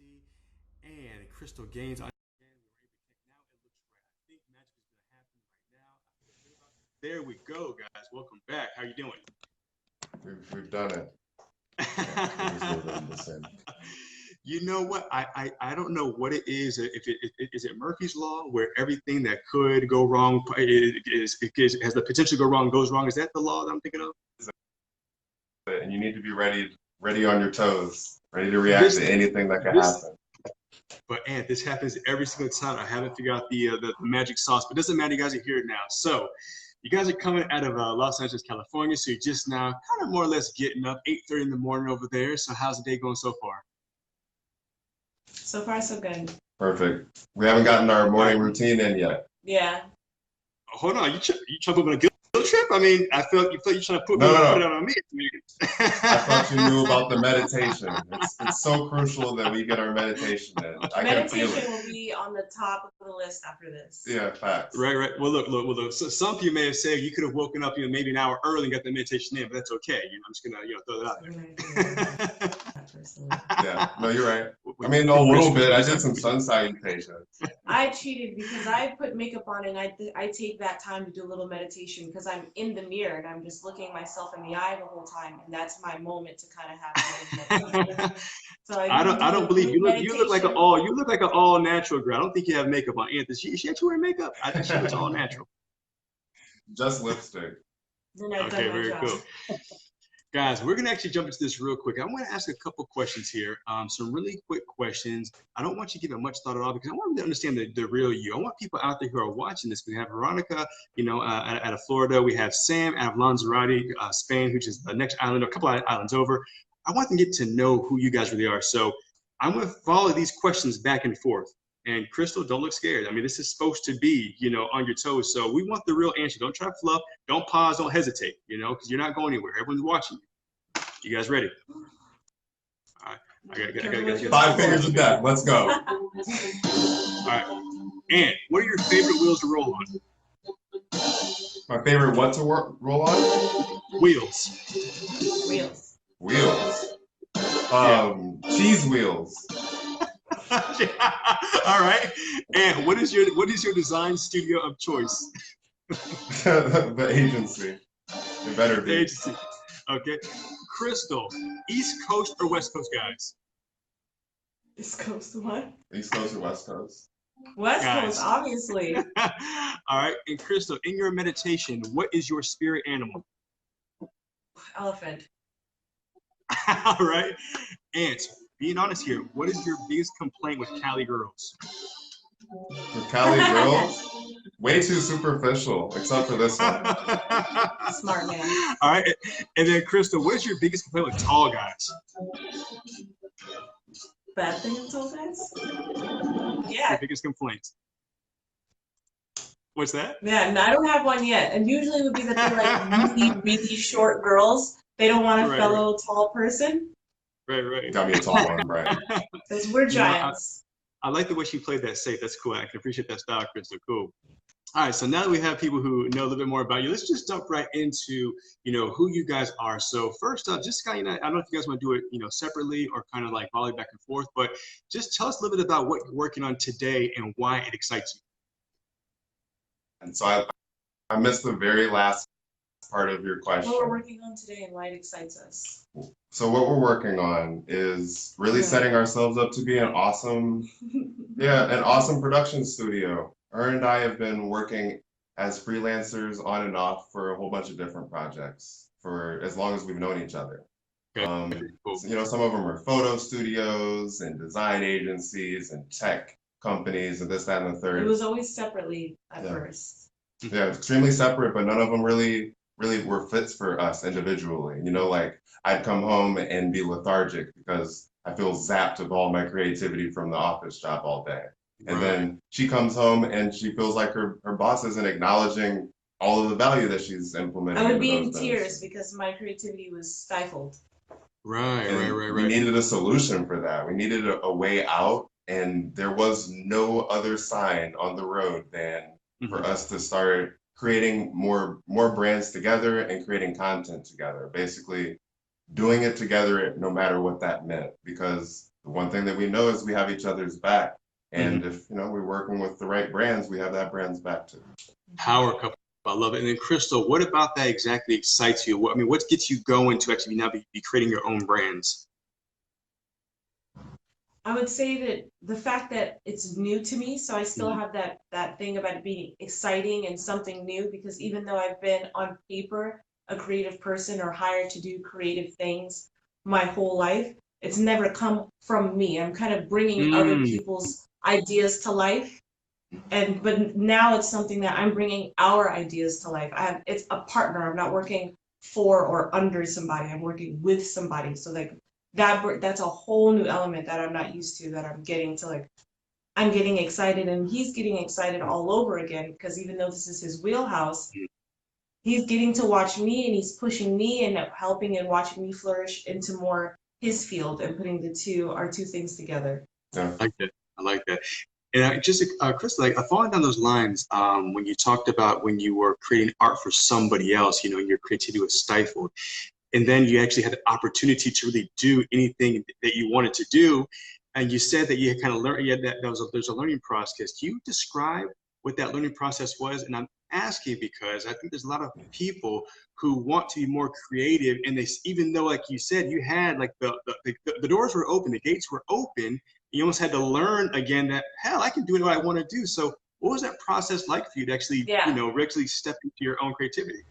Gracey and Crystal Gaines. Again, we're ready to connect now. It looks right. I think magic is going to happen right now. I feel good about it. There we go, guys. Welcome back. How you doing? We've done it. Yeah, You know what? I don't know what it is. If is it Murphy's law, where everything that could go wrong has the potential to go wrong goes wrong? Is that the law that I'm thinking of? and you need to be ready on your toes, ready to react to anything that could happen. But this happens every single time. I haven't figured out the magic sauce, but it doesn't matter. You guys are here now. So you guys are coming out of Los Angeles, California. So you're just now kind of more or less getting up 8:30 in the morning over there. So how's the day going so far? So far, so good. Perfect. We haven't gotten our morning routine in yet. Yeah. Hold on, you trying to put me on a guilt trip? I mean, I feel you're trying to put it on me. I thought you knew about the meditation. It's so crucial that we get our meditation in. Meditation will be on the top of the list after this. Yeah, facts. Right. Well, look. So some of you may have said you could have woken up, maybe an hour early and got the meditation in, but that's okay. I'm just gonna, throw that out there. Yeah. No, you're right. I mean, a little bit. I did some sun salutations. I cheated because I put makeup on and I take that time to do a little meditation because I'm in the mirror and I'm just looking myself in the eye the whole time, and that's my moment to kind of have meditation. So I don't believe you look like an all natural girl. I don't think you have makeup on. Anthony, she actually wearing makeup? I think she looks all natural. Just lipstick. Okay, very cool. Guys, we're going to actually jump into this real quick. I want to ask a couple questions here, some really quick questions. I don't want you to give it much thought at all because I want them to understand the real you. I want people out there who are watching this. We have Veronica, out of Florida. We have Sam out of Lanzarote, Spain, which is the next island, a couple of islands over. I want them to get to know who you guys really are. So I'm going to follow these questions back and forth. And Crystal, don't look scared. I mean, this is supposed to be, on your toes. So we want the real answer. Don't try to fluff. Don't pause. Don't hesitate, because you're not going anywhere. Everyone's watching you. You guys ready? All right. I got 5 fingers of death. Let's go. All right. And what are your favorite wheels to roll on? My favorite what to roll on? Wheels. Cheese wheels. All right. And what is your design studio of choice? The agency. It better be. The agency. Okay. Crystal, East Coast or West Coast guys? East Coast what? East Coast or West Coast? West Coast, obviously. All right. And Crystal, in your meditation, what is your spirit animal? Elephant. All right. And being honest here, what is your biggest complaint with Cali girls? With Cali girls? Way too superficial, except for this one. Smart man. All right. And then, Crystal, what is your biggest complaint with tall guys? Bad thing with tall guys? Yeah. Your biggest complaint. What's that? Yeah, and I don't have one yet. And usually it would be that they're like really, really short girls. They don't want a fellow tall person. Right. Got me a tall one, right? Because we're giants. I like the way she played that safe. That's cool. I can appreciate that style, Crystal. Cool. All right, so now that we have people who know a little bit more about you, let's just jump right into, who you guys are. So first up, just kind of, I don't know if you guys want to do it, separately or kind of like volley back and forth, but just tell us a little bit about what you're working on today and why it excites you. And so I missed the very last part of your question. What we're working on today and why it excites us. So what we're working on is really setting ourselves up to be an awesome production studio. Her and I have been working as freelancers on and off for a whole bunch of different projects for as long as we've known each other. Some of them are photo studios and design agencies and tech companies and this, that, and the third. It was always separately at first. Yeah, extremely separate, but none of them really were fits for us individually. Like I'd come home and be lethargic because I feel zapped of all my creativity from the office job all day. And then she comes home and she feels like her boss isn't acknowledging all of the value that she's implementing. I would be in tears because my creativity was stifled. Right. We needed a solution for that. We needed a way out, and there was no other sign on the road than for us to start creating more brands together and creating content together. Basically, doing it together no matter what that meant, because the one thing that we know is we have each other's back. And if, you know, we're working with the right brands, we have that brand's back too. Power couple. I love it. And then Crystal, what about that exactly excites you? I mean, what gets you going to actually now be creating your own brands? I would say that the fact that it's new to me, so I still have that thing about it being exciting and something new, because even though I've been on paper a creative person or hired to do creative things my whole life, it's never come from me. I'm kind of bringing other people's ideas to life. But now it's something that I'm bringing our ideas to life. It's a partner. I'm not working for or under somebody. I'm working with somebody. So like that's a whole new element that I'm not used to, that I'm getting to, like, I'm getting excited and he's getting excited all over again, because even though this is his wheelhouse, he's getting to watch me and he's pushing me and helping and watching me flourish into more his field and putting our two things together. I like that. I like that. And Crystal, like, following down those lines, when you talked about when you were creating art for somebody else, you know, your creativity was stifled, and then you actually had the opportunity to really do anything that you wanted to do, and you said that you had kind of learned, there's a learning process. Can you describe what that learning process was? And I'm asking because I think there's a lot of people who want to be more creative, and even though, like you said, you had like the doors were open, the gates were open, you almost had to learn again that, hell, I can do what I want to do. So what was that process like for you to actually, you know, actually step into your own creativity?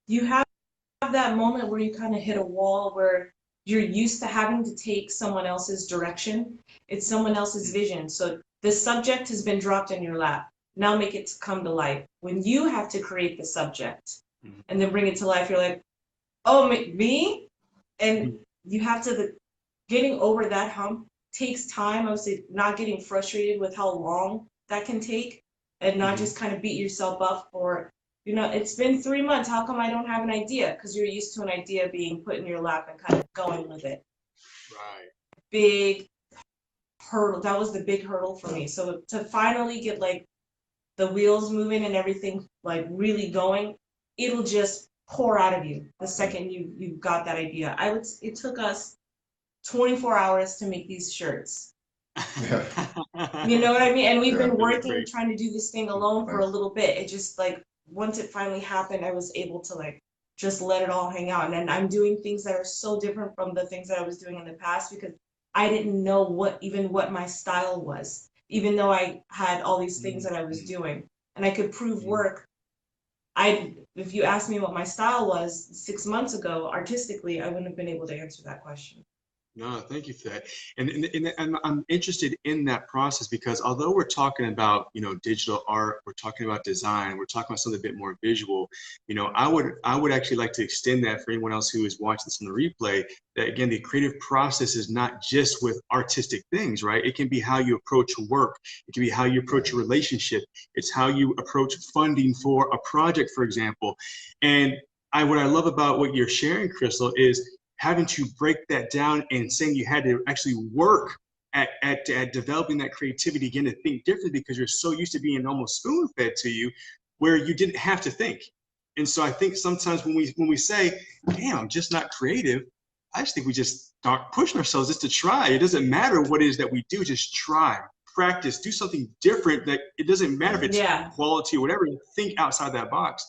You have that moment where you kind of hit a wall where you're used to having to take someone else's direction. It's someone else's vision. So the subject has been dropped in your lap. Now make it come to life. When you have to create the subject and then bring it to life, you're like, oh, me? And you have to, getting over that hump takes time. Obviously, not getting frustrated with how long that can take, and not just kind of beat yourself up for, you know, it's been 3 months, how come I don't have an idea? Because you're used to an idea being put in your lap and kind of going with it. Right. Big hurdle. That was the big hurdle for me. So to finally get like the wheels moving and everything like really going, it'll just pour out of you the second you got that idea. It took us 24 hours to make these shirts. You know what I mean? And we've been working, trying to do this thing alone for a little bit. It just, like, once it finally happened, I was able to, like, just let it all hang out. And then I'm doing things that are so different from the things that I was doing in the past, because I didn't know what my style was, even though I had all these things that I was doing and I could prove work. If you asked me what my style was 6 months ago, artistically, I wouldn't have been able to answer that question. No, thank you for that. And I'm interested in that process, because although we're talking about, you know, digital art, we're talking about design, we're talking about something a bit more visual, you know, I would actually like to extend that for anyone else who is watching this on the replay, that again, the creative process is not just with artistic things, right? It can be how you approach work. It can be how you approach a relationship. It's how you approach funding for a project, for example. And what I love about what you're sharing, Crystal, is having to break that down and saying you had to actually work at developing that creativity again, to think differently, because you're so used to being almost spoon-fed to you, where you didn't have to think. And so I think sometimes when we say, damn, I'm just not creative, I just think we just start pushing ourselves just to try. It doesn't matter what it is that we do, just try, practice, do something different. That it doesn't matter if it's quality or whatever, think outside that box.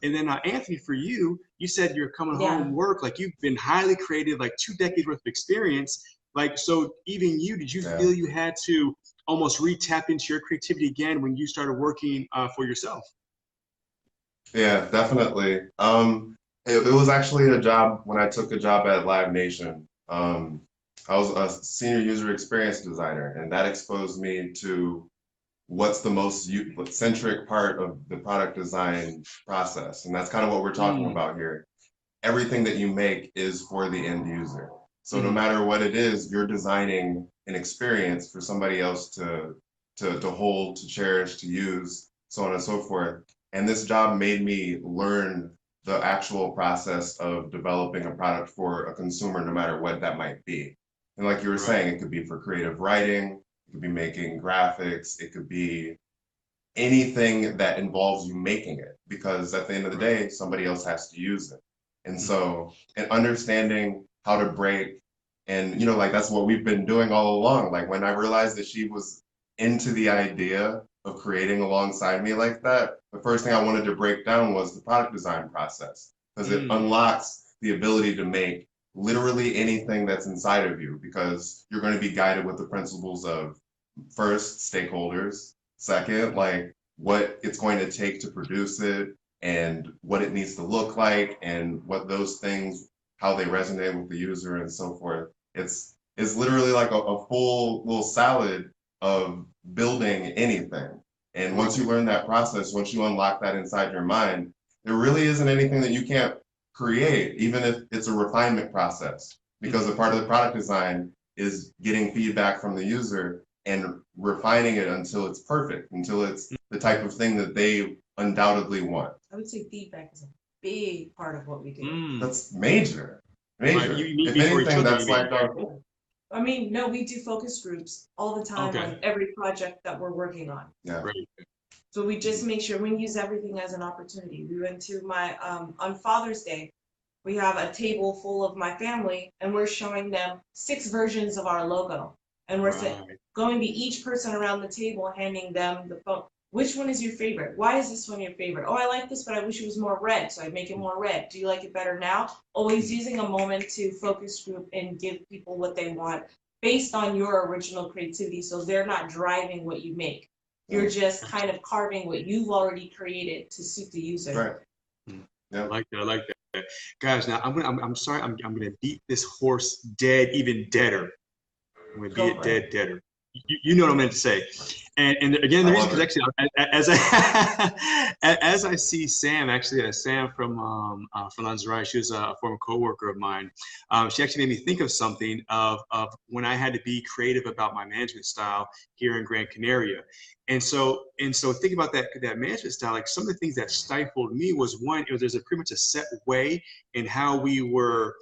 And then Anthony, for you, you said you're coming home from work, like you've been highly creative, like 2 decades worth of experience. Like, so even you, did you feel you had to almost re-tap into your creativity again when you started working for yourself? Yeah, definitely. It was actually a job when I took a job at Live Nation. I was a senior user experience designer, and that exposed me to what's the most centric part of the product design process. And that's kind of what we're talking about here. Everything that you make is for the end user. So no matter what it is, you're designing an experience for somebody else to hold, to cherish, to use, so on and so forth. And this job made me learn the actual process of developing a product for a consumer, no matter what that might be. And like you were saying, it could be for creative writing, it could be making graphics, it could be anything that involves you making it, because at the end of the day, somebody else has to use it. And so, and understanding how to break And, you know, like that's what we've been doing all along. Like when I realized that she was into the idea of creating alongside me like that, the first thing I wanted to break down was the product design process, because it unlocks the ability to make literally anything that's inside of you, because you're going to be guided with the principles of, first, stakeholders, second, like what it's going to take to produce it and what it needs to look like and what those things, how they resonate with the user and so forth. It's literally like a full little salad of building anything. And once you learn that process, once you unlock that inside your mind, there really isn't anything that you can't create, even if it's a refinement process, because a part of the product design is getting feedback from the user and refining it until it's perfect, until it's the type of thing that they undoubtedly want. I would say feedback is a big part of what we do. That's major. Right, If anything, that's like our goal. I mean, no, we do focus groups all the time on every project that we're working on. Yeah. Right. So we just make sure we use everything as an opportunity. We went to my, on Father's Day, we have a table full of my family and we're showing them 6 versions of our logo. And we're going to each person around the table, handing them the phone. Which one is your favorite? Why is this one your favorite? Oh, I like this, but I wish it was more red, so I make it more red. Do you like it better now? Always using a moment to focus group and give people what they want based on your original creativity, so they're not driving what you make. You're just kind of carving what you've already created to suit the user. Right. Yeah. I like that. Guys, now I'm sorry, I'm gonna beat this horse dead, even deader. I'm gonna beat it deader. You know what I meant to say. And again, the reason is actually as I see Sam, actually Sam from Lanzarote, she was a former coworker of mine. She actually made me think of something of when I had to be creative about my management style here in Gran Canaria. And so think about that management style. Like some of the things that stifled me was one, there's pretty much a set way in how we were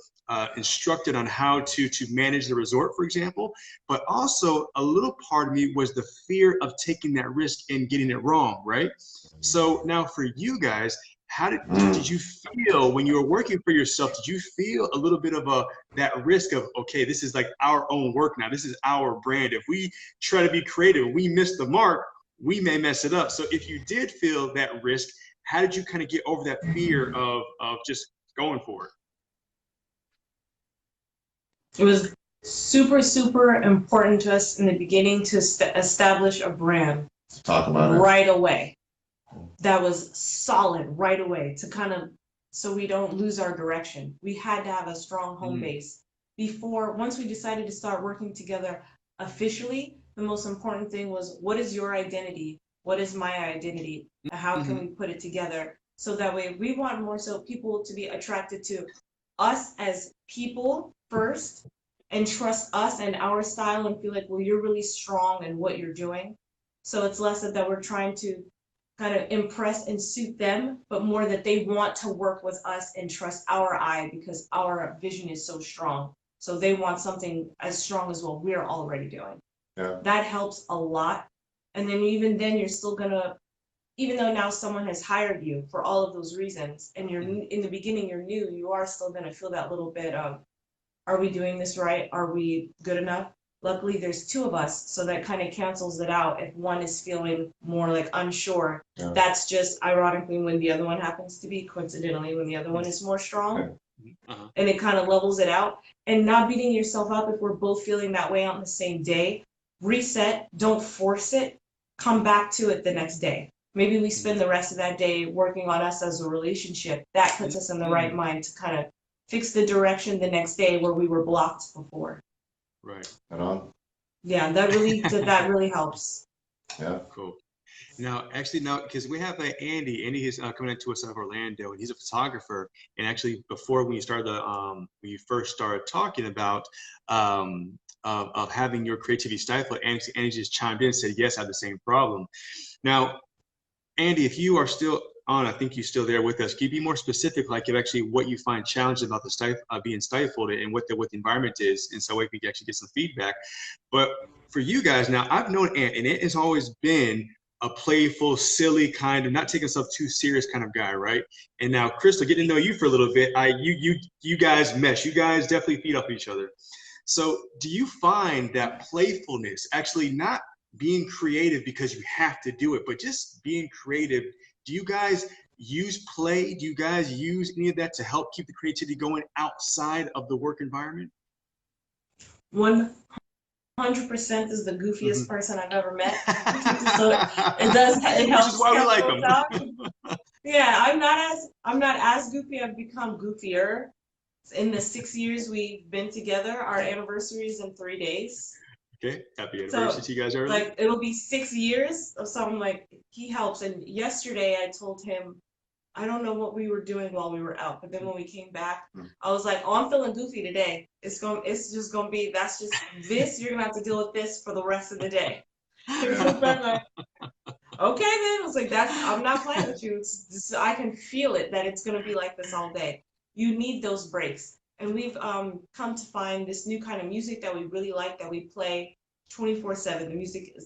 instructed on how to manage the resort, for example, but also a little part of me was the fear of taking that risk and getting it wrong, right? So now for you guys, how did you feel when you were working for yourself? Did you feel a little bit of that risk of, okay, this is like our own work now, this is our brand. If we try to be creative and we miss the mark, we may mess it up. So if you did feel that risk, how did you kind of get over that fear of just going for it? It was super, super important to us in the beginning to establish a brand. Talk about it. Right away. That was solid right away to kind of, so we don't lose our direction. We had to have a strong home base. Once we decided to start working together officially, the most important thing was, what is your identity? What is my identity? How can we put it together? So that way we want more so people to be attracted to us as people first and trust us and our style and feel like, well, you're really strong in what you're doing. So it's less that we're trying to kind of impress and suit them, but more that they want to work with us and trust our eye because our vision is so strong. So they want something as strong as what we're already doing. Yeah. That helps a lot. And then even then you're still gonna, even though now someone has hired you for all of those reasons, and you're in the beginning, you're new, you are still gonna feel that little bit of, are we doing this right? Are we good enough? Luckily, there's 2 of us, so that kind of cancels it out. If one is feeling more like unsure, that's just ironically when the other one happens to be, coincidentally, when the other one is more strong. And it kind of levels it out. And not beating yourself up if we're both feeling that way on the same day. Reset, don't force it, come back to it the next day. Maybe we spend the rest of that day working on us as a relationship. That puts us in the right mind to kind of fix the direction the next day where we were blocked before. Right. Right on. Yeah, that really helps. Yeah. Cool. Now, because we have Andy. Andy is coming into us out of Orlando, and he's a photographer. And actually, before when you first started talking about of having your creativity stifled, Andy just chimed in and said, "Yes, I have the same problem." Now, Andy, if you are still on, I think you're still there with us. Can you be more specific, like actually what you find challenging about the being stifled and what the environment is, and so we can actually get some feedback. But for you guys now, I've known Ant, and Ant has always been a playful, silly kind of, not taking himself too serious kind of guy, right? And now, Crystal, getting to know you for a little bit, you guys mesh. You guys definitely feed off each other. So do you find that playfulness, actually not being creative because you have to do it, but just being creative, do you guys use play? Do you guys use any of that to help keep the creativity going outside of the work environment? 100% is the goofiest person I've ever met. So it helps. Which is why we like them. Yeah, I'm not as goofy. I've become goofier. In the 6 years we've been together, our anniversary is in 3 days. Okay, happy anniversary to you guys early. Like, it'll be 6 years of something. Like, he helps. And yesterday I told him, I don't know what we were doing while we were out, but then when we came back, I was like, oh, I'm feeling goofy today. It's just gonna be, that's just this, you're gonna have to deal with this for the rest of the day. I'm like, okay then. I was like, I'm not playing with you. I can feel it that it's gonna be like this all day. You need those breaks. And we've come to find this new kind of music that we really like, that we play 24/7. The music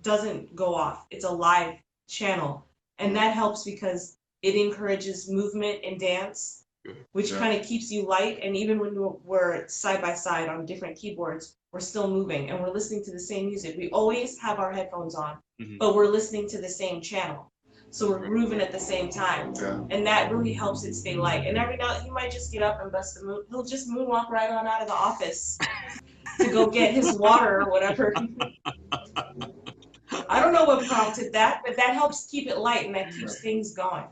doesn't go off. It's a live channel. And that helps because it encourages movement and dance, which kind of keeps you light. And even when we're side by side on different keyboards, we're still moving and we're listening to the same music. We always have our headphones on, but we're listening to the same channel. So we're grooving at the same time. And that really helps it stay light. And every now and then he might just get up and bust a move. He'll just moonwalk right on out of the office to go get his water or whatever. I don't know what prompted that, but that helps keep it light and that keeps things going.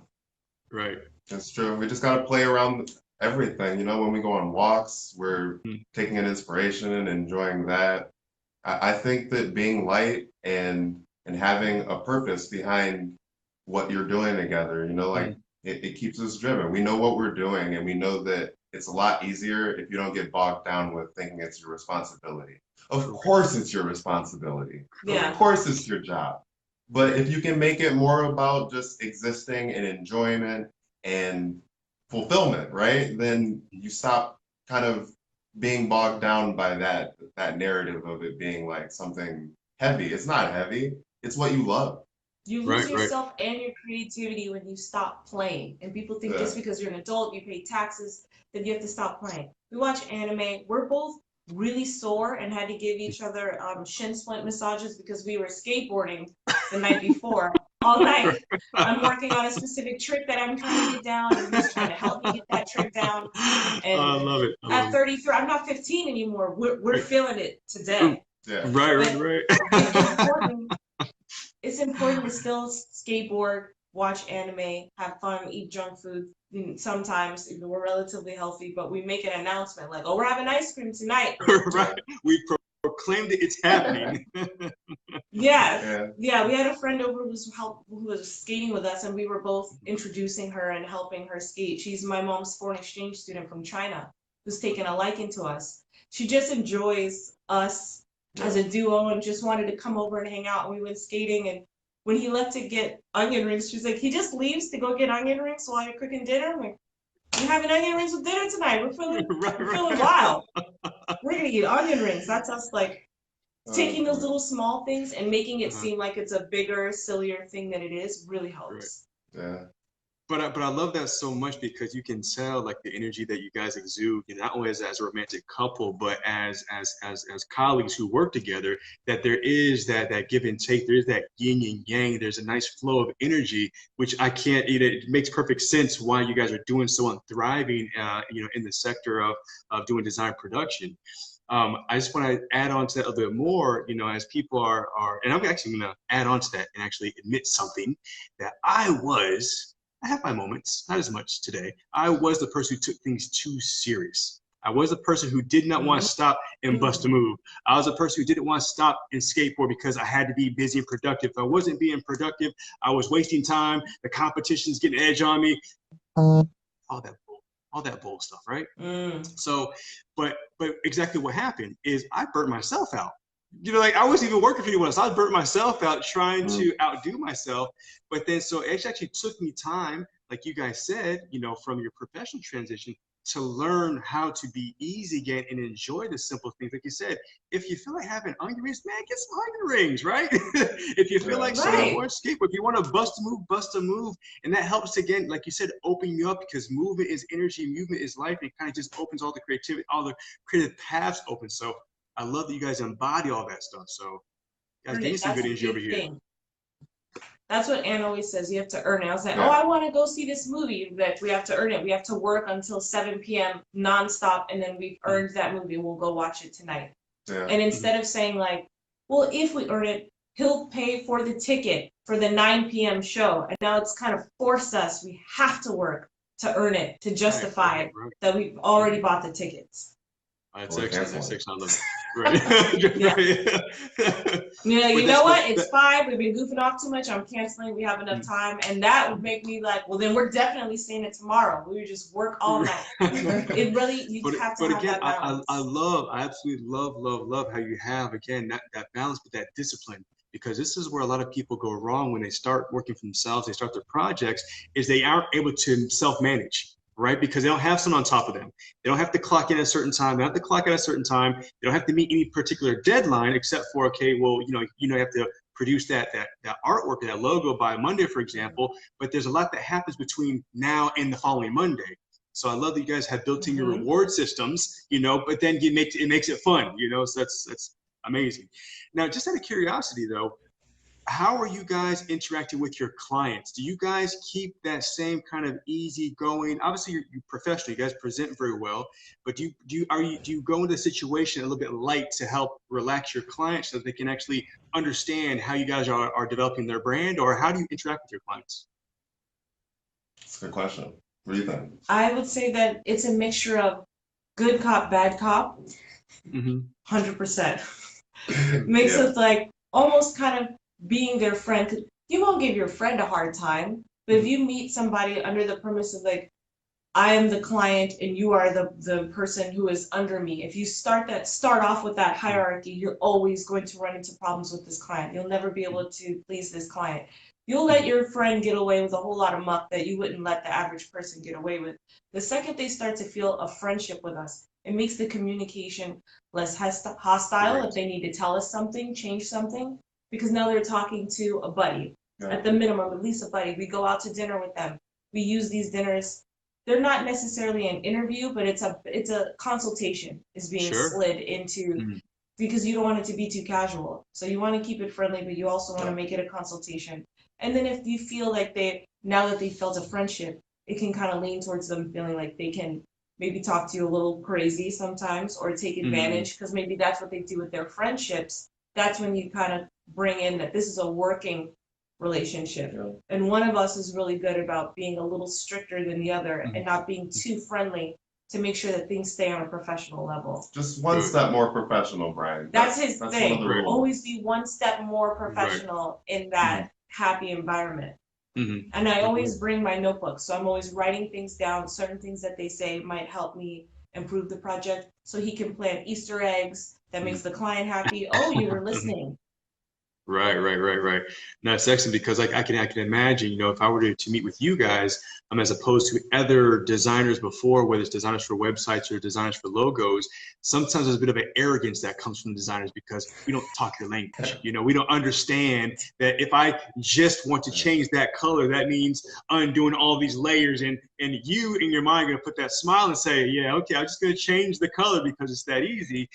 Right. That's true. We just got to play around everything. You know, when we go on walks, we're taking an inspiration and enjoying that. I think that being light and having a purpose behind what you're doing together, you know, like it keeps us driven. We know what we're doing, and we know that it's a lot easier if you don't get bogged down with thinking it's your responsibility. Of course it's your responsibility. Of course it's your job. But if you can make it more about just existing and enjoyment and fulfillment, right? Then you stop kind of being bogged down by that narrative of it being like something heavy. It's not heavy. It's what you love. You lose yourself and your creativity when you stop playing. And people think just because you're an adult, you pay taxes, that you have to stop playing. We watch anime. We're both really sore and had to give each other shin splint massages because we were skateboarding the night before all night. I'm working on a specific trick that I'm trying to get down, and he's trying to help me get that trick down. And I love it. At 33, I'm not 15 anymore. We're feeling it today. Right. It's important to still skateboard, watch anime, have fun, eat junk food. Sometimes we're relatively healthy, but we make an announcement like, "Oh, we're having ice cream tonight." Right. We proclaimed that it's happening. Yeah. We had a friend over who was skating with us, and we were both introducing her and helping her skate. She's my mom's foreign exchange student from China, who's taken a liking to us. She just enjoys us as a duo and just wanted to come over and hang out. And we went skating, and when he left to get onion rings, she's like, he just leaves to go get onion rings while you're cooking dinner. I'm like, we're having onion rings with dinner tonight. We're feeling wild. We're gonna eat onion rings. That's us, like, taking those little small things and making it seem like it's a bigger, sillier thing than it is really helps. Yeah. But I love that so much because you can tell like the energy that you guys exude, you know, not only as a romantic couple, but as colleagues who work together, that there is that give and take. There is that yin and yang. There's a nice flow of energy, which I can't, you know, it makes perfect sense why you guys are doing so and thriving, you know, in the sector of doing design production. I just want to add on to that a little bit more, you know, as people are, and I'm actually going to add on to that and actually admit something that I have my moments, not as much today. I was the person who took things too serious. I was the person who did not want to stop and bust a move. I was the person who didn't want to stop and skateboard because I had to be busy and productive. If I wasn't being productive, I was wasting time. The competition's getting edge on me. All that bull stuff, right? So, but exactly what happened is I burnt myself out. You know, like I wasn't even working for anyone else. I burnt myself out trying to outdo myself. But then, so it actually took me time, like you guys said, you know, from your professional transition to learn how to be easy again and enjoy the simple things. Like you said, if you feel like having onion rings, man, get some onion rings, right? If you feel like snowboard, skateboard, if you want to bust a move. And that helps, again, like you said, open you up, because movement is energy, movement is life. And it kind of just opens all the creativity, all the creative paths open. So I love that you guys embody all that stuff. So guys, give me some good energy over here. That's what Ann always says. You have to earn it. I was like, oh, I want to go see this movie, but we have to earn it. We have to work until 7 p.m. nonstop, and then we've earned that movie. We'll go watch it tonight. Yeah. And instead of saying like, well, if we earn it, he'll pay for the ticket for the 9 p.m. show. And now it's kind of forced us. We have to work to earn it, to justify it, that we've already bought the tickets. That's excellent. That's excellent. Right. You know what? It's 5. We've been goofing off too much. I'm canceling. We have enough time. And that would make me like, well, then we're definitely seeing it tomorrow. We would just work all night. It really, you have to have that balance. I absolutely love how you have, again, that balance with that discipline. Because this is where a lot of people go wrong when they start working for themselves, they start their projects, is they aren't able to self-manage. Right? Because they don't have someone on top of them. They don't have to clock in at a certain time. They don't have to clock in at a certain time. They don't have to meet any particular deadline, except for, okay, well, you have to produce that artwork, that logo by Monday, for example. But there's a lot that happens between now and the following Monday. So I love that you guys have built in your reward systems, but then it makes it fun, so that's amazing. Now, just out of curiosity though, how are you guys interacting with your clients? Do you guys keep that same kind of easy going? Obviously, you're professional. You guys present very well, but do you go into the situation a little bit light to help relax your clients so that they can actually understand how you guys are developing their brand, or how do you interact with your clients? That's a good question. What do you think? I would say that it's a mixture of good cop, bad cop. 100%. Mix of like almost kind of being their friend. You won't give your friend a hard time, but if you meet somebody under the premise of like, I am the client and you are the person who is under me, if you start off with that hierarchy, you're always going to run into problems with this client. You'll never be able to please this client. You'll let your friend get away with a whole lot of muck that you wouldn't let the average person get away with. The second they start to feel a friendship with us, it makes the communication less hostile. If they need to tell us something, change something, because now they're talking to a buddy. At the minimum, at least a buddy. We go out to dinner with them. We use these dinners. They're not necessarily an interview, but it's a consultation is being slid into, because you don't want it to be too casual. So you want to keep it friendly, but you also want to make it a consultation. And then if you feel like now that they felt a friendship, it can kind of lean towards them feeling like they can maybe talk to you a little crazy sometimes, or take advantage, because maybe that's what they do with their friendships. That's when you kind of bring in that this is a working relationship. And one of us is really good about being a little stricter than the other and not being too friendly, to make sure that things stay on a professional level. Just one step more professional, Brian. That's his thing. Always be one step more professional in that happy environment. And I always bring my notebook. So I'm always writing things down. Certain things that they say might help me improve the project. So he can plant Easter eggs that makes the client happy. Oh, you were listening. Right. No, it's excellent, because I can imagine, if I were to meet with you guys, as opposed to other designers before, whether it's designers for websites or designers for logos, sometimes there's a bit of an arrogance that comes from designers, because we don't talk your language. We don't understand that if I just want to change that color, that means undoing all these layers, and you in your mind are gonna put that smile and say, yeah, okay, I'm just gonna change the color because it's that easy.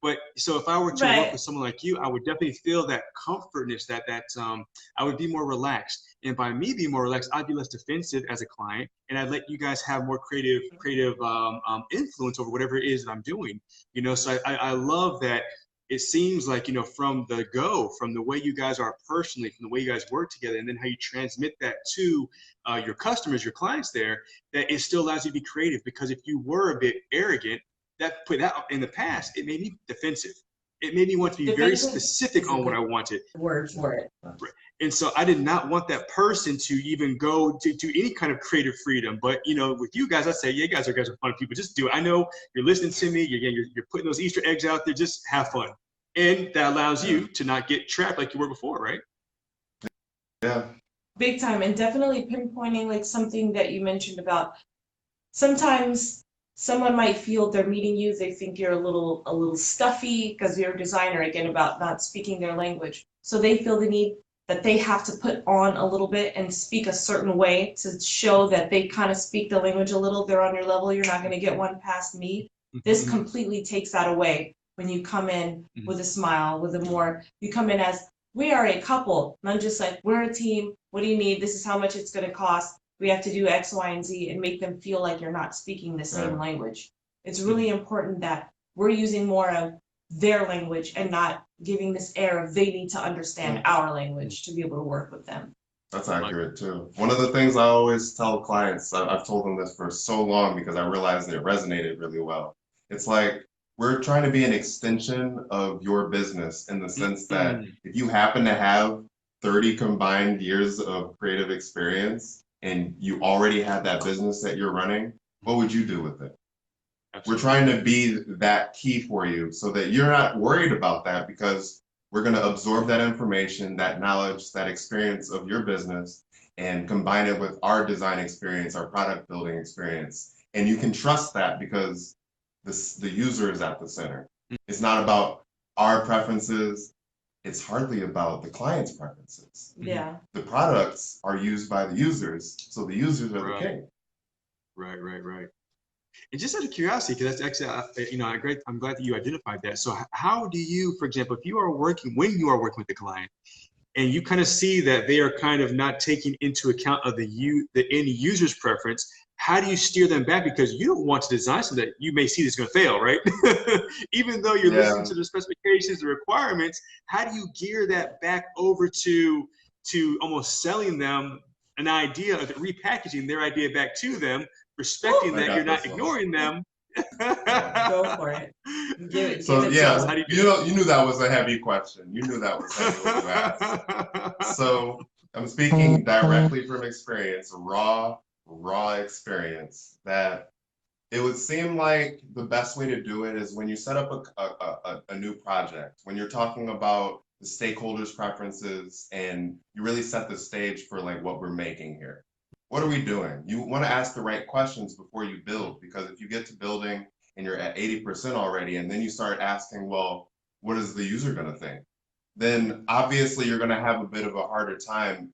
But so if I were to work with someone like you, I would definitely feel that comfortness, that I would be more relaxed. And by me being more relaxed, I'd be less defensive as a client, and I'd let you guys have more creative influence over whatever it is that I'm doing. So I love that. It seems like, from the way you guys are personally, from the way you guys work together, and then how you transmit that to your customers, your clients there, that it still allows you to be creative. Because if you were a bit arrogant, that in the past, it made me defensive. It made me want to be very specific on what I wanted. Word for it. And so I did not want that person to even go to any kind of creative freedom. But with you guys, I say, yeah, you guys are fun people. Just do it. I know you're listening to me. You're putting those Easter eggs out there. Just have fun, and that allows you to not get trapped like you were before, right? Yeah. Big time, and definitely pinpointing like something that you mentioned about sometimes someone might feel they're meeting you, they think you're a little stuffy because you're a designer, again, about not speaking their language. So they feel the need that they have to put on a little bit and speak a certain way to show that they kind of speak the language a little. They're on your level. You're not going to get one past me. This completely takes that away when you come in with a smile, with a more, you come in as, we are a couple, not just like, we're a team. What do you need? This is how much it's going to cost. We have to do X, Y, and Z, and make them feel like you're not speaking the same language. It's really important that we're using more of their language and not giving this air of they need to understand our language to be able to work with them. That's accurate too. One of the things I always tell clients, I've told them this for so long because I realized it resonated really well. It's like, we're trying to be an extension of your business in the sense that if you happen to have 30 combined years of creative experience and you already have that business that you're running, what would you do with it? Absolutely. We're trying to be that key for you so that you're not worried about that, because we're going to absorb that information, that knowledge, that experience of your business, and combine it with our design experience, our product building experience. And you can trust that because the user is at the center. It's not about our preferences. It's hardly about the client's preferences. Yeah. The products are used by the users, so the users are the king. Right. And just out of curiosity, because that's actually, I'm glad that you identified that. So how do you, for example, when you are working with the client, and you kind of see that they are kind of not taking into account of the end user's preference, how do you steer them back? Because you don't want to design something that you may see that's going to fail, right? Even though you're listening to the specifications, the requirements, how do you gear that back over to almost selling them an idea of repackaging their idea back to them, respecting that you're not ignoring them? Go for it. Give it you knew that was a heavy question. You knew that was heavy when you asked. So I'm speaking directly from experience, raw experience, that it would seem like the best way to do it is when you set up a new project, when you're talking about the stakeholders' preferences and you really set the stage for like what we're making here. What are we doing? You want to ask the right questions before you build, because if you get to building and you're at 80% already, and then you start asking, well, what is the user going to think? Then obviously you're going to have a bit of a harder time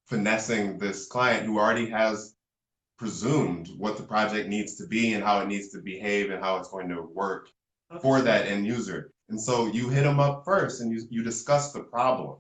finessing this client who already has presumed what the project needs to be and how it needs to behave and how it's going to work for that end user. And so you hit them up first and you discuss the problem.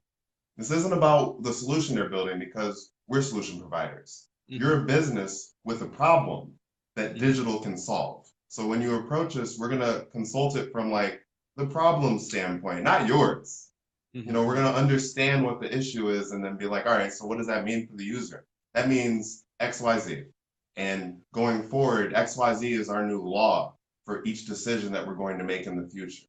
This isn't about the solution they're building, because we're solution providers. You're a business with a problem that digital can solve. So when you approach us, we're going to consult it from like the problem standpoint, not yours. We're going to understand what the issue is and then be like, all right, so what does that mean for the user? That means XYZ. And going forward, XYZ is our new law for each decision that we're going to make in the future.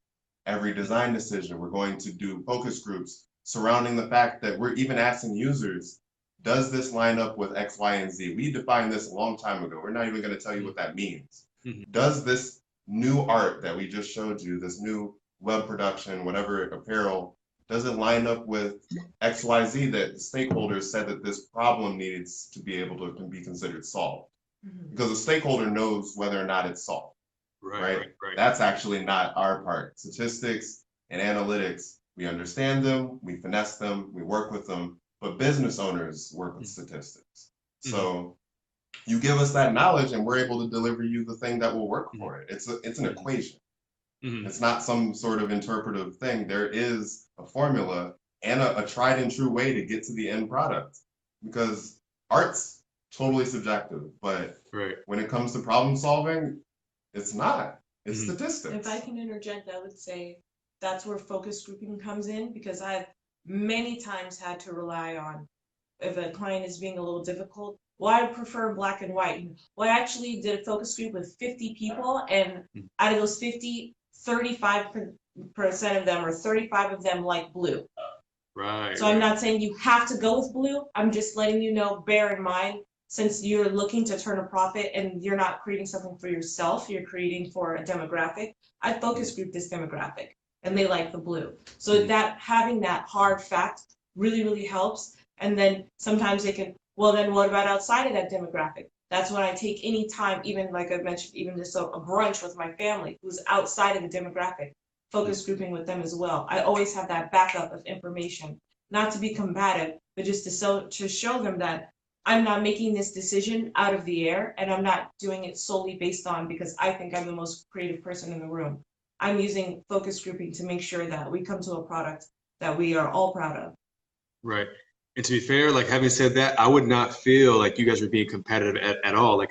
Every design decision, we're going to do focus groups surrounding the fact that we're even asking users, does this line up with X, Y, and Z? We defined this a long time ago. We're not even going to tell you what that means. Does this new art that we just showed you, this new web production, whatever apparel, does it line up with X, Y, Z that the stakeholders said that this problem needs to be able to be considered solved? Because the stakeholder knows whether or not it's solved. Right. That's actually not our part. Statistics and analytics, we understand them, we finesse them, we work with them, but business owners work with statistics. So you give us that knowledge and we're able to deliver you the thing that will work for it. It's an equation. It's not some sort of interpretive thing. There is a formula and a tried and true way to get to the end product, because art's totally subjective, but when it comes to problem solving, it's not. It's statistics. If I can interject, I would say that's where focus grouping comes in, because I've many times had to rely on, if a client is being a little difficult, well, I prefer black and white. Well, I actually did a focus group with 50 people, and out of those 50, 35% of them or 35 of them like blue. So I'm not saying you have to go with blue. I'm just letting you know, bear in mind, since you're looking to turn a profit and you're not creating something for yourself, you're creating for a demographic. I focus group this demographic and they like the blue. So that having that hard fact really, really helps. And then sometimes they can, well, then what about outside of that demographic? That's when I take any time, even like I mentioned, even just a brunch with my family who's outside of the demographic, focus grouping with them as well. I always have that backup of information, not to be combative, but just to show them that I'm not making this decision out of the air, and I'm not doing it solely based on because I think I'm the most creative person in the room. I'm using focus grouping to make sure that we come to a product that we are all proud of. Right. And to be fair, like having said that, I would not feel like you guys were being competitive at all. Like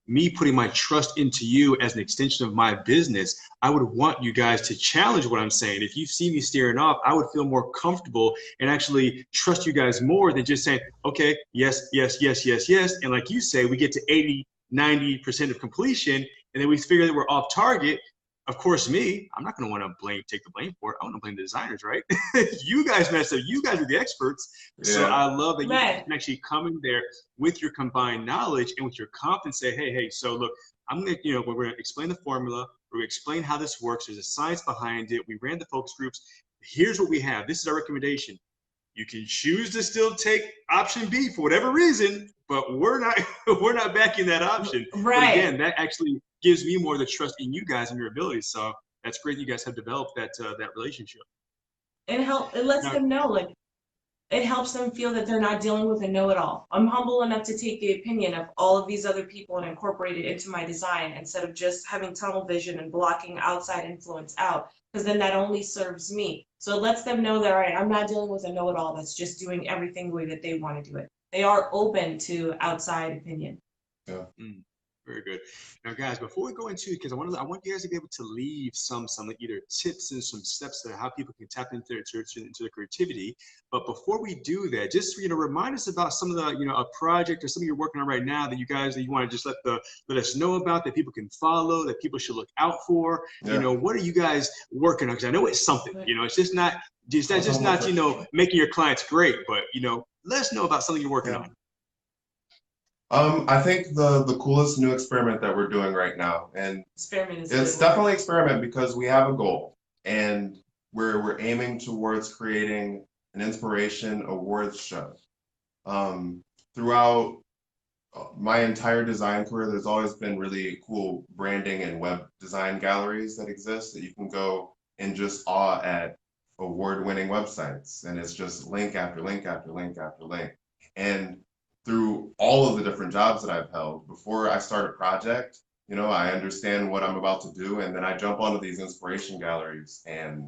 me putting my trust into you as an extension of my business, I would want you guys to challenge what I'm saying. If you see me steering off, I would feel more comfortable and actually trust you guys more than just saying, okay, yes, yes, yes, yes, yes. And like you say, we get to 80, 90% of completion, and then we figure that we're off target. Of course, I'm not going to want to take the blame for it. I want to blame the designers, right? You guys messed up. You guys are the experts. Yeah. So I love that you can actually come in there with your combined knowledge and with your confidence say, hey, so look, I'm going to, we're going to explain the formula. We're going to explain how this works. There's a science behind it. We ran the focus groups. Here's what we have. This is our recommendation. You can choose to still take option B for whatever reason, but we're not backing that option. Right. But again, that actually gives me more of the trust in you guys and your abilities. So that's great. You guys have developed that relationship. It lets them know, like, it helps them feel that they're not dealing with a know-it-all. I'm humble enough to take the opinion of all of these other people and incorporate it into my design instead of just having tunnel vision and blocking outside influence out, because then that only serves me. So it lets them know that, all right, I'm not dealing with a know-it-all that's just doing everything the way that they want to do it. They are open to outside opinion. Yeah. Very good. Now, guys, before we go into, because I want you guys to be able to leave some either tips and some steps to how people can tap into their creativity. But before we do that, just remind us about some of the a project or something you're working on right now that you want to just let us know about, that people can follow, that people should look out for. Yeah. What are you guys working on? Because I know it's something. It's just not making your clients great, but let us know about something you're working on. I think the coolest new experiment that we're doing right now, and it's definitely experiment because we have a goal, and we're aiming towards creating an inspiration awards show. Throughout my entire design career, there's always been really cool branding and web design galleries that exist that you can go and just awe at award-winning websites, and it's just link after link after link after link. And through all of the different jobs that I've held, before I start a project, I understand what I'm about to do, and then I jump onto these inspiration galleries and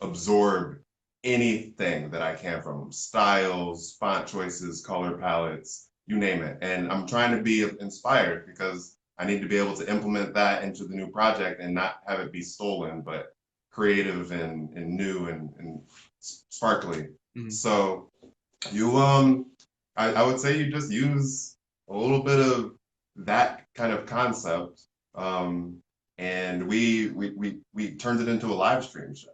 absorb anything that I can from them. Styles, font choices, color palettes, you name it. And I'm trying to be inspired because I need to be able to implement that into the new project and not have it be stolen, but creative and new and sparkly. Mm-hmm. So I would say you just use a little bit of that kind of concept, and we turned it into a live stream show.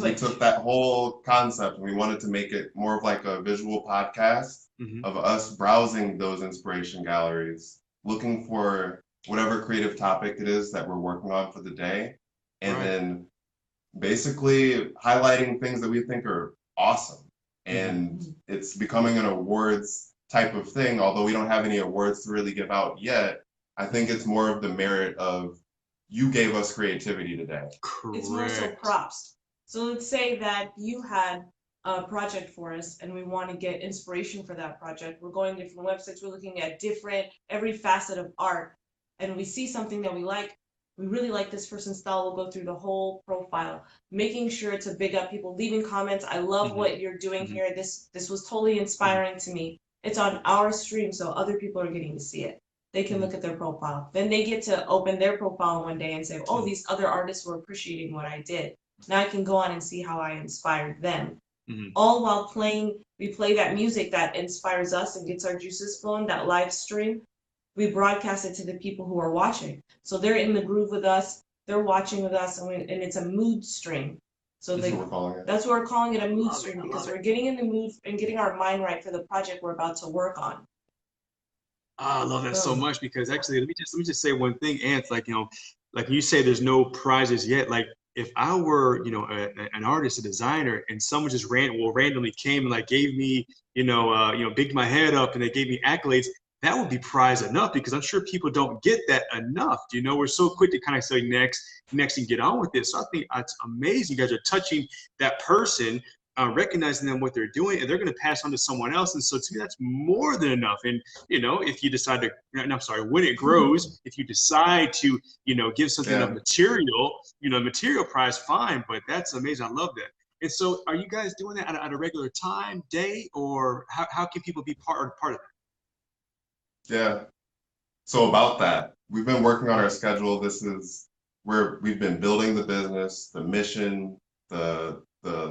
We took that whole concept and we wanted to make it more of like a visual podcast of us browsing those inspiration galleries, looking for whatever creative topic it is that we're working on for the day, and then basically highlighting things that we think are awesome. And it's becoming an awards type of thing, although we don't have any awards to really give out yet. I think it's more of the merit of you gave us creativity today. Correct. It's more so props. So let's say that you had a project for us and we want to get inspiration for that project. We're going to different websites, we're looking at every facet of art, and we see something that we like. We really like this person's style. We'll go through the whole profile, making sure to big up people, leaving comments. I love what you're doing here. This was totally inspiring to me. It's on our stream, so other people are getting to see it. They can look at their profile. Then they get to open their profile one day and say, oh, these other artists were appreciating what I did. Now I can go on and see how I inspired them. All while we play that music that inspires us and gets our juices flowing, that live stream. We broadcast it to the people who are watching. So they're in the groove with us, they're watching with us, and it's a mood stream. So that's what we're calling it, a mood stream, because we're getting in the mood and getting our mind right for the project we're about to work on. I love that so much, because actually, let me just say one thing, Ant, like you say there's no prizes yet. Like if I were, an artist, a designer, and someone just randomly came and like gave me, bigged my head up and they gave me accolades, that would be prize enough, because I'm sure people don't get that enough. You know, we're so quick to kind of say next, and get on with it. So I think it's amazing. You guys are touching that person, recognizing them, what they're doing, and they're going to pass on to someone else. And so to me, that's more than enough. And, you know, if you decide to, I'm sorry, when it grows, if you decide to, you know, give something of material, you know, material prize, fine. But that's amazing. I love that. And so are you guys doing that at a regular time, day, or how can people be part of that? Yeah. So about that, we've been working on our schedule. This is where we've been building the business, the mission, the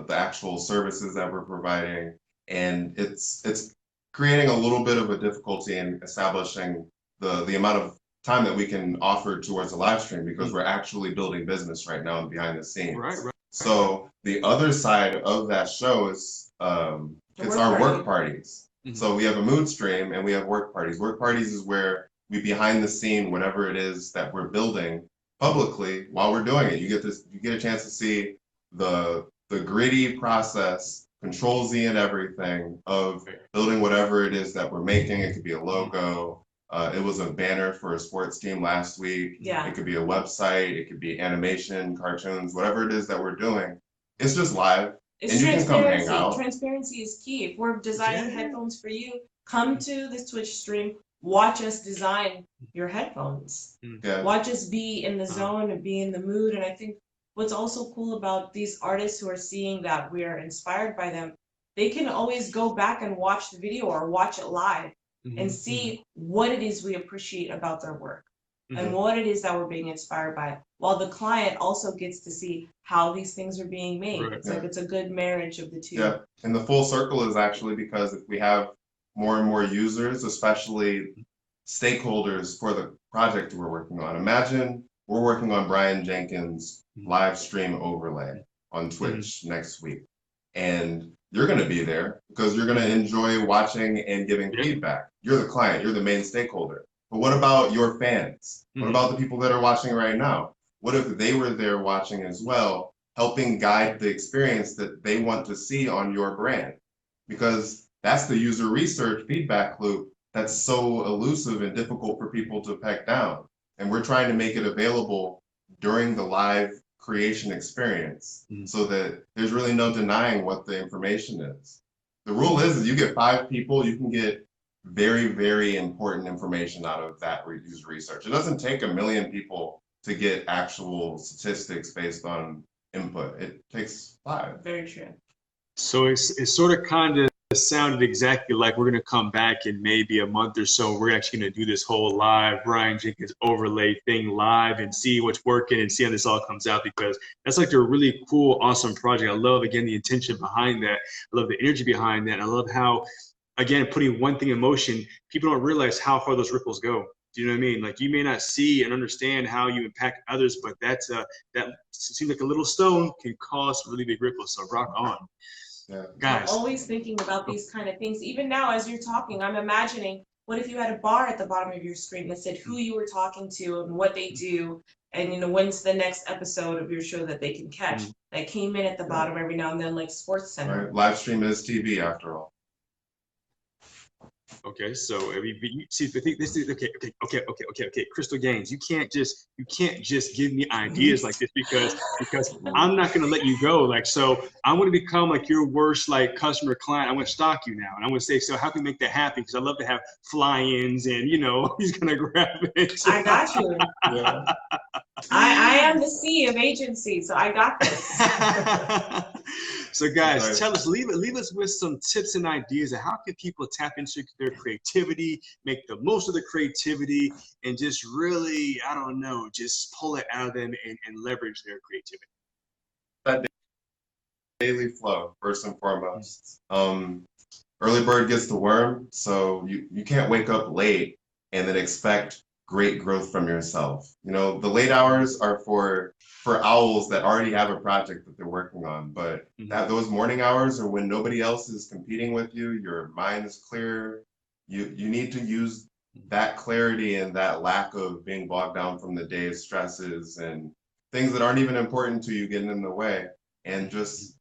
actual services that we're providing, and it's creating a little bit of a difficulty in establishing the amount of time that we can offer towards a live stream, because we're actually building business right now and behind the scenes. Right. So the other side of that show is it's our work parties. So we have a mood stream and we have work parties. Work parties is where we behind the scene whatever it is that we're building publicly while we're doing it. You get a chance to see the gritty process, Control Z and everything of building whatever it is that we're making. It could be a logo. It was a banner for a sports team last week. Yeah. It could be a website. It could be animation, cartoons, whatever it is that we're doing. It's just live. It's and you can come hang transparency. out. Transparency is key. If we're designing headphones for you, come to this Twitch stream, watch us design your headphones. Yeah. Watch us be in the zone and be in the mood. And I think what's also cool about these artists who are seeing that we are inspired by them, they can always go back and watch the video or watch it live and see what it is we appreciate about their work and what it is that we're being inspired by, while the client also gets to see how these things are being made. It's like it's a good marriage of the two. Yeah, and the full circle is actually because if we have more and more users, especially stakeholders for the project we're working on. Imagine we're working on Brian Jenkins' live stream overlay on Twitch next week. And you're going to be there because you're going to enjoy watching and giving feedback. You're the client, you're the main stakeholder. But what about your fans? What about the people that are watching right now? What if they were there watching as well, helping guide the experience that they want to see on your brand? Because that's the user research feedback loop that's so elusive and difficult for people to peg down. And we're trying to make it available during the live creation experience so that there's really no denying what the information is. The rule is you get 5 people, you can get very, very important information out of that user research. It doesn't take 1 million people to get actual statistics based on input. It takes 5. Very true. So it's sort of kind of sounded exactly like we're going to come back in maybe a month or so. We're actually going to do this whole live Brian Jenkins overlay thing live and see what's working and see how this all comes out, because that's like a really cool, awesome project. I love, again, the intention behind that. I love the energy behind that. I love how, again, putting one thing in motion, people don't realize how far those ripples go. Do you know what I mean? Like, you may not see and understand how you impact others, but that seems like a little stone can cause really big ripples. So rock on. Yeah. Guys. I'm always thinking about these kind of things. Even now, as you're talking, I'm imagining, what if you had a bar at the bottom of your screen that said who you were talking to and what they do, and when's the next episode of your show that they can catch? That came in at the bottom every now and then, like Sports Center. Right. Live stream is TV after all. Okay, so see, I think this is okay. Crystal Gaines, you can't just give me ideas like this because I'm not gonna let you go. Like, so I'm gonna become like your worst like customer client. I'm gonna stalk you now, and I'm gonna say, so how can we make that happen? Because I love to have fly-ins, and he's gonna grab it. I got you. Yeah. I am the C of agency, so I got this. So guys, tell us, leave us with some tips and ideas of how can people tap into their creativity, make the most of the creativity, and just really, I don't know, just pull it out of them and leverage their creativity. That daily flow, first and foremost. Early bird gets the worm, so you can't wake up late and then expect great growth from yourself. The late hours are for owls that already have a project that they're working on, but those morning hours are when nobody else is competing with you, your mind is clear. You need to use that clarity and that lack of being bogged down from the day's stresses and things that aren't even important to you getting in the way, and just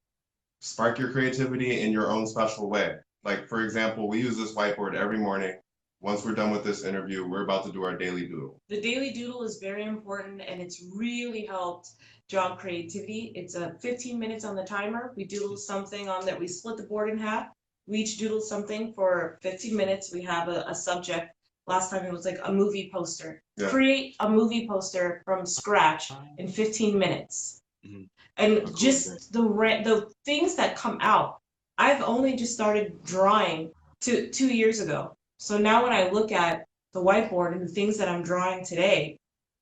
spark your creativity in your own special way. Like, for example, we use this whiteboard every morning. once we're done with this interview, we're about to do our daily doodle. The daily doodle is very important, and it's really helped jog creativity. It's 15 minutes on the timer. We doodle something on that. We split the board in half. We each doodle something for 15 minutes. We have a subject. Last time it was like a movie poster. Yeah. Create a movie poster from scratch in 15 minutes. Mm-hmm. And just the things that come out. I've only just started drawing 2 years ago. So now when I look at the whiteboard and the things that I'm drawing today,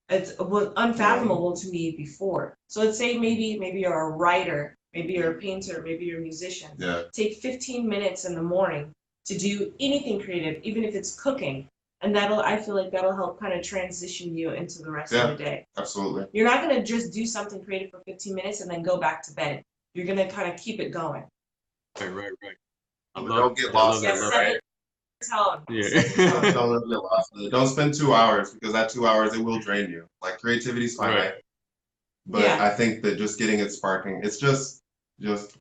it was unfathomable to me before. So let's say maybe you're a writer, maybe you're a painter, maybe you're a musician. Yeah. Take 15 minutes in the morning to do anything creative, even if it's cooking. And I feel like that'll help kind of transition you into the rest of the day. Absolutely. You're not going to just do something creative for 15 minutes and then go back to bed. You're going to kind of keep it going. Right. Don't get lost in it, right? Yeah. Don't spend 2 hours, because that 2 hours, it will drain you. Like, creativity's finite. Right. But I think that just getting it sparking, it's just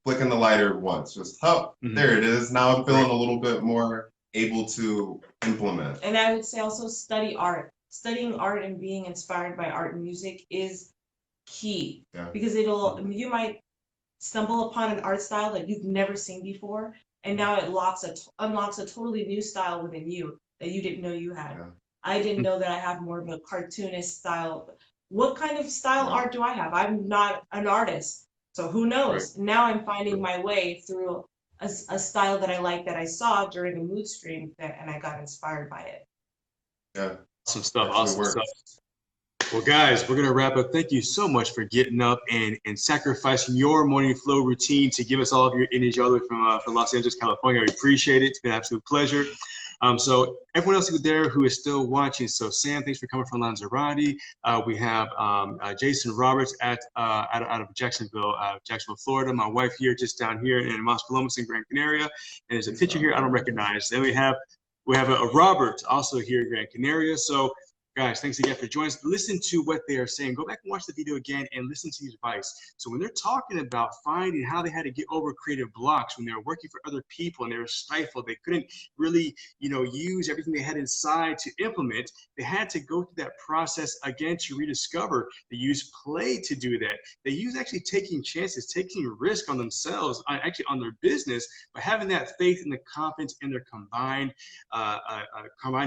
flicking the lighter once. Just, there it is. Now I'm feeling a little bit more able to implement. And I would say also study art. Studying art and being inspired by art and music is key. Yeah. Because you might stumble upon an art style that you've never seen before, and now it unlocks a totally new style within you that you didn't know you had. Yeah. I didn't know that I have more of a cartoonist style. What kind of style art do I have? I'm not an artist, so who knows? Right. Now I'm finding my way through a style that I like, that I saw during a mood stream, and I got inspired by it. Yeah. Awesome stuff. Well, guys, we're going to wrap up. Thank you so much for getting up and sacrificing your morning flow routine to give us all of your energy all the way from Los Angeles, California. We appreciate it. It's been an absolute pleasure. So everyone else there who is still watching, so Sam, thanks for coming from Lanzarote. We have Jason Roberts out of Jacksonville, Florida. My wife here, just down here in Mas Colombos in Gran Canaria. And there's a picture here I don't recognize. Then we have a Robert also here in Gran Canaria. So guys, thanks again for joining us. Listen to what they are saying. Go back and watch the video again and listen to his advice. So when they're talking about finding how they had to get over creative blocks when they were working for other people and they were stifled, they couldn't really, use everything they had inside to implement. They had to go through that process again to rediscover. They use play to do that. They use actually taking chances, taking risk on themselves, actually on their business, but having that faith and the confidence in their combined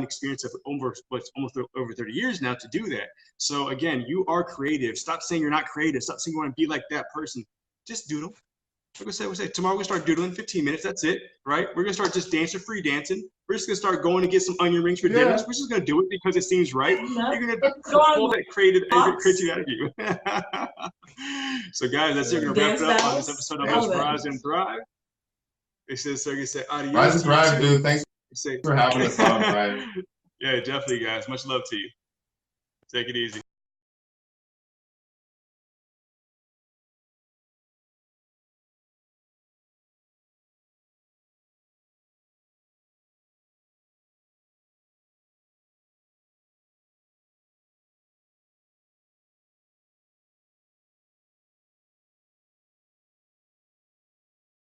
experience of almost over 30 years now to do that. So again, you are creative. Stop saying you're not creative. Stop saying you want to be like that person. Just doodle. Like we say tomorrow we're gonna start doodling 15 minutes. That's it, right? We're gonna start just free dancing. We're just gonna start going to get some onion rings for dinner. We're just gonna do it because it seems right. You're gonna pull that creativity out of you. So guys, that's it. We're gonna wrap it up on this episode of Rise and Thrive. It says so. You say adios. Rise and Thrive, dude. Thanks for having us on, Brian. Yeah, definitely, guys. Much love to you. Take it easy.